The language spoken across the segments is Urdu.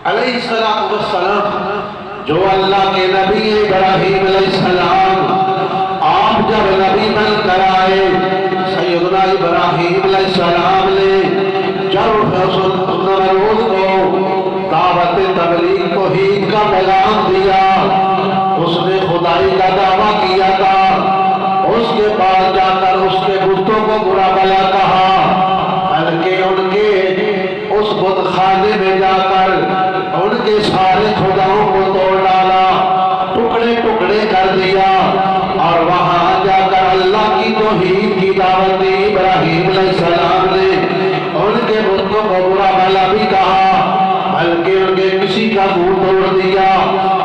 علیہ السلام جو اللہ کے نبی ابراہیم علیہ السلام آپ جب نبی بن کر آئے، سیدنا ابراہیم علیہ السلام نے جب نمرود کو دعوت تبلیغ توحید کا پیغام دیا، اس نے خدائی کا دعویٰ کیا تھا، اس کے پاس جا کر اس کے بتوں کو برا بھلا کہا، بلکہ ان کے اس بت خانے میں جا کر ان کے سارے خداؤں کو توڑ ڈالا، ٹکڑے ٹکڑے کر دیا، اور وہاں جا کر اللہ کی توحید کی دعوت دی۔ ابراہیم علیہ السلام نے ان کے بتوں کو برا بھلا بھی کہا، بلکہ ان کے کسی کا منہ توڑ دیا،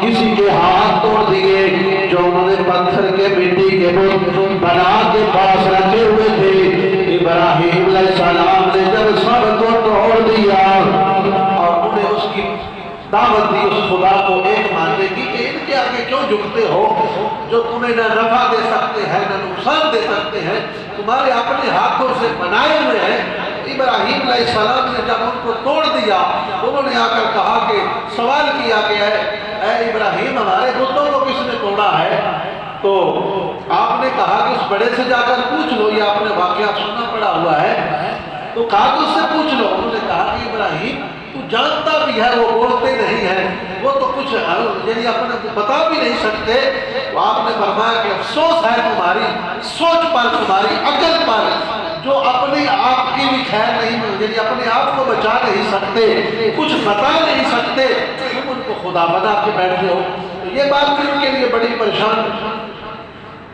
کسی کے ہاتھ توڑ دیے، جو انہوں نے پتھر کے مٹی کے بت بنا کے پاس رکھے ہوئے تھے۔ ابراہیم علیہ السلام نے جب سب کو توڑ دیا اور انہیں اس کی دعوت دی اس خدا کو ایک ماننے کی کہ ان کے آگے کیوں جھکتے ہو، جو تمہیں نہ نفع دے سکتے ہیں نہ نقصان دے سکتے ہیں، تمہارے اپنے ہاتھوں سے بنائے ہوئے ہیں۔ ابراہیم علیہ السلام نے جب ان کو توڑ دیا، انہوں نے آ کر کہا کہ سوال کیا کہ اے ابراہیم ہمارے بتوں کو کس نے توڑا ہے؟ تو آپ نے کہا کہ اس بڑے سے جا کر پوچھ لو، یہ آپ نے واقعہ سننا پڑا ہوا ہے، تو کہا کہ اس سے پوچھ لو۔ انہوں نے کہا کہ ابراہیم تو جانتا بھی ہے، وہ بولتے نہیں ہیں، وہ تو کچھ یعنی اپنے بتا بھی نہیں سکتے۔ تو آپ نے فرمایا کہ افسوس ہے تمہاری سوچ پر، تمہاری عقل پر، جو اپنی آپ کی بھی خیر نہیں، یعنی اپنے آپ کو بچا نہیں سکتے، کچھ بتا نہیں سکتے، تم ان کو خدا بنا کے بیٹھے ہو۔ تو یہ بات بھی ان کے لیے بڑی پریشان تھی،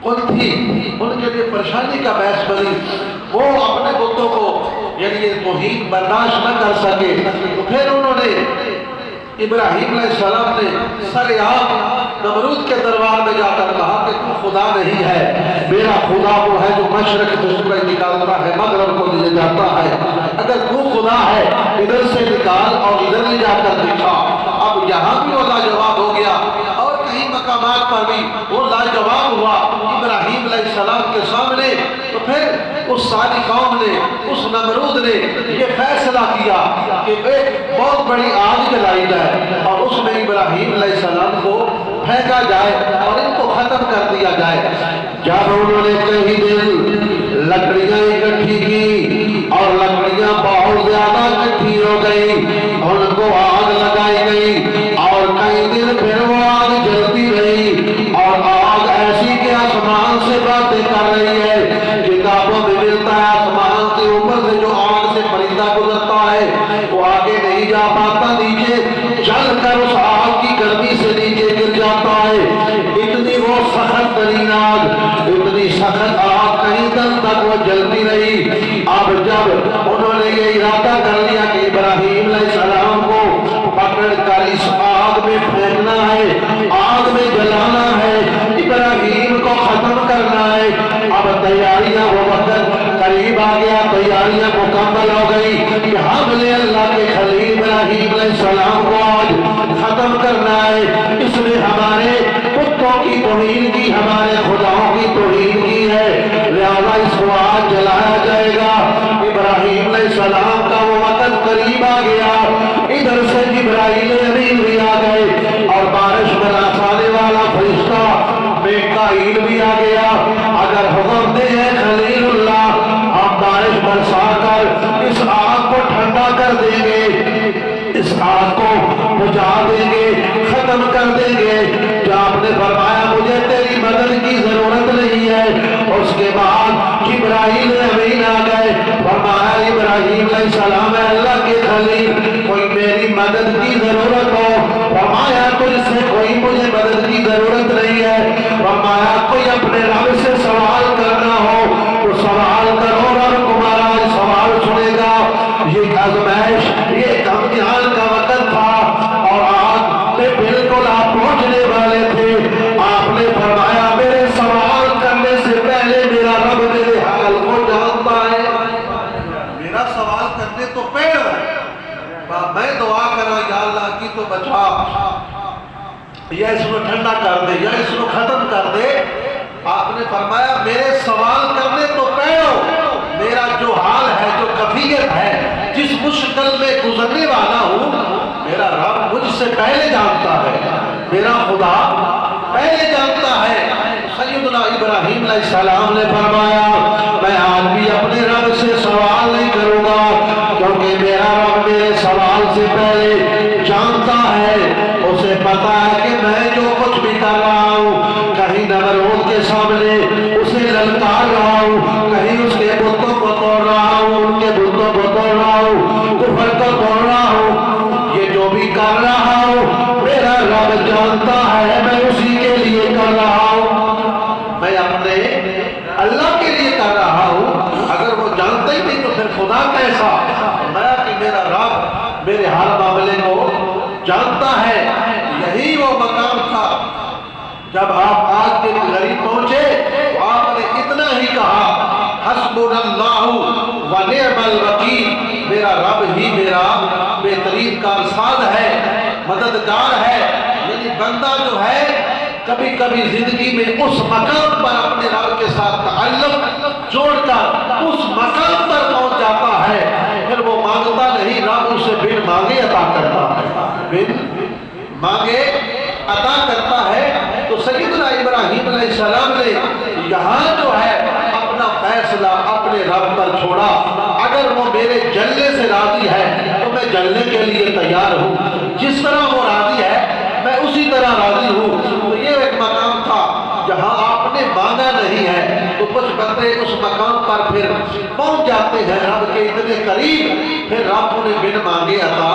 ان کے لیے پریشانی کا باعث بنی۔ وہ اپنے بتوں کو یعنی یہ توحید برداشت نہ کر سکے، تو پھر انہوں نے ابراہیم علیہ السلام نے سر عام نمرود کے دربار میں جا کر کہا کہ تو خدا نہیں ہے، میرا خدا وہ ہے جو مشرق سے سورج نکالتا ہے، مغرب کو لے جاتا ہے، اگر تو خدا ہے ادھر سے نکال اور ادھر لے جا کر دکھا۔ اب یہاں بھی وہ لاجواب ہو گیا اور کئی مقامات پر بھی وہ لاجواب ہوا ابراہیم علیہ السلام کے سامنے۔ تو پھر اس ساری قوم نے، اس نمرود نے یہ فیصلہ کیا کہ ایک بہت بڑی آگ جلائی جائے اور اس میں ابراہیم علیہ السلام کو پھینکا جائے اور ان کو ختم کر دیا جائے۔ جب انہوں نے کئی دن لکڑیاں اکٹھی کی اور لکڑیاں بہت زیادہ اکٹھی ہو گئی، ان کو آگ لگائی گئی اور کئی دن پھر وہ آگ جلتی رہی، اور آگ ایسی کہ آسمان سے باتیں کر رہی ہے۔ کتابوں میں ملتا ہے آسمان سے اوپر سے جو آگ سے پرندہ گزرتا ہے وہ آگے نہیں جا پاتا، نیچے جل کر اس آگ کی گرمی سے نیچے گر جاتا ہے۔ اتنی وہ سخت ترین آگ، اتنی سخت آگ کہیں دن تک وہ جلتی رہی۔ اب جب انہوں نے یہ ارادہ کر لیا کہ ابراہیم علیہ السلام کو پکڑ کر اس آگ میں پھینکنا ہے، آگ میں جلانا ہے، ابراہیم کو ختم کرنا ہے، اب تیاریاں، وہ وقت قریب آ گیا، تیاریاں مکمل ہو گئی کہ ہم نے اللہ کے خلیل ابراہیم علیہ السلام کو آج ختم کرنا ہے۔ اس نے ہمارے بتوں کی توہین کی، ہمارے خداؤں کی توہین کی ہے، لہذا اس کو آج جلایا جائے گا۔ ابراہیم علیہ السلام کا وہ وقت قریب آ گیا۔ ادھر سے جبرائیل امین بھی آ گئے اور بارش برسانے والا فرشتہ میکائیل بھی آ گیا۔ اگر حکم دے ہے خلیل اللہ، ہم بارش برسا کر اس آگ کو ٹھنڈا کر دیں گے، اس آگ کو بجھا دیں گے، ختم کر دیں گے۔ جو آپ نے فرمایا مجھے تیری مدد کی ضرورت نہیں ہے، اس کے بعد جبرائیل امین آ گئے، فرمایا ابراہیم علیہ السلام ہے اللہ کے خلیل، کوئی میری مدد کی ضرورت ہو؟ فرمایا تجھ سے کوئی مجھے مدد کی ضرورت نہیں ہے۔ فرمایا کوئی اپنے رب سے سوال کرنا ہو تو سوال کرو، رب تمہارا سوال سنے گا۔ یہ آزمائش، یہ امتحان کا وقت تھا اور آگ میں بالکل آپ پہنچنے والے تھے۔ آپ نے فرمایا میرے سوال کرنے سے پہلے میرا رب میرے حال کو جانتا ہے، میرا سوال کرنے تو پہلے میں دعا کرا یا اللہ کی تو بچا، یا اس کو ٹھنڈا کر دے یا اس کو ختم کر دے۔ آپ نے فرمایا میرے سوال کرنے تو پہلے میرا جو حال ہے، جو کیفیت ہے، جس مشکل میں گزرنے والا ہوں، میرا رب مجھ سے پہلے جانتا ہے، میرا خدا پہلے جانتا ہے۔ سیدنا ابراہیم علیہ السلام نے فرمایا میں آج بھی اپنے رب سے سوال نہیں کروں گا، کیونکہ میرا رب میرے سوال سے پہلے جانتا ہے، اسے پتا ہے کہ میں جو کچھ بھی کر رہا ہوں، کہیں نمرود کے سامنے اسے للکار رہا ہوں، کہیں اس کے بتوں کو توڑ رہا ہوں، ان کے بتوں کو توڑ رہا ہوں، کفر کو توڑ رہا ہوں، یہ جو بھی کر رہا ہوں میرا رب جانتا ہے میں اسی کے لیے کر رہا ہوں، میں اپنے اللہ کے لیے کر رہا ہوں۔ اگر وہ جانتا ہی نہیں تو پھر خدا کیسا؟ میں کہ میرا رب میرے ہر معاملے کو جانتا ہے۔ یہی وہ مقام تھا جب آپ آج کے غریب پہنچے تو آپ نے اتنا ہی کہا حسبنا اللہ و نعم الوکیل، میرا رب ہی میرا بہترین کارساز ہے، مددگار ہے۔ یعنی بندہ جو ہے کبھی کبھی زندگی میں اس مقام پر اپنے رب کے ساتھ تعلق جوڑ کر اس مقام پر پہنچ جاتا ہے، پھر وہ مانگتا نہیں، رب اسے بن مانگے عطا کرتا ہے، بن مانگے عطا کرتا ہے۔ تو سیدنا ابراہیم علیہ السلام نے یہاں جو ہے اپنا فیصلہ اپنے رب پر چھوڑا، اگر وہ میرے جلنے سے راضی ہے تو میں جلنے کے لیے تیار ہوں، جس طرح وہ راضی ہے میں اسی طرح راضی ہوں۔ تو یہ ایک مقام تھا جہاں آپ نے مانگا نہیں ہے تو کچھ بندے اس مقام پر پھر پہنچ جاتے ہیں رب کے اتنے قریب، پھر رب انہیں بن مانگے عطا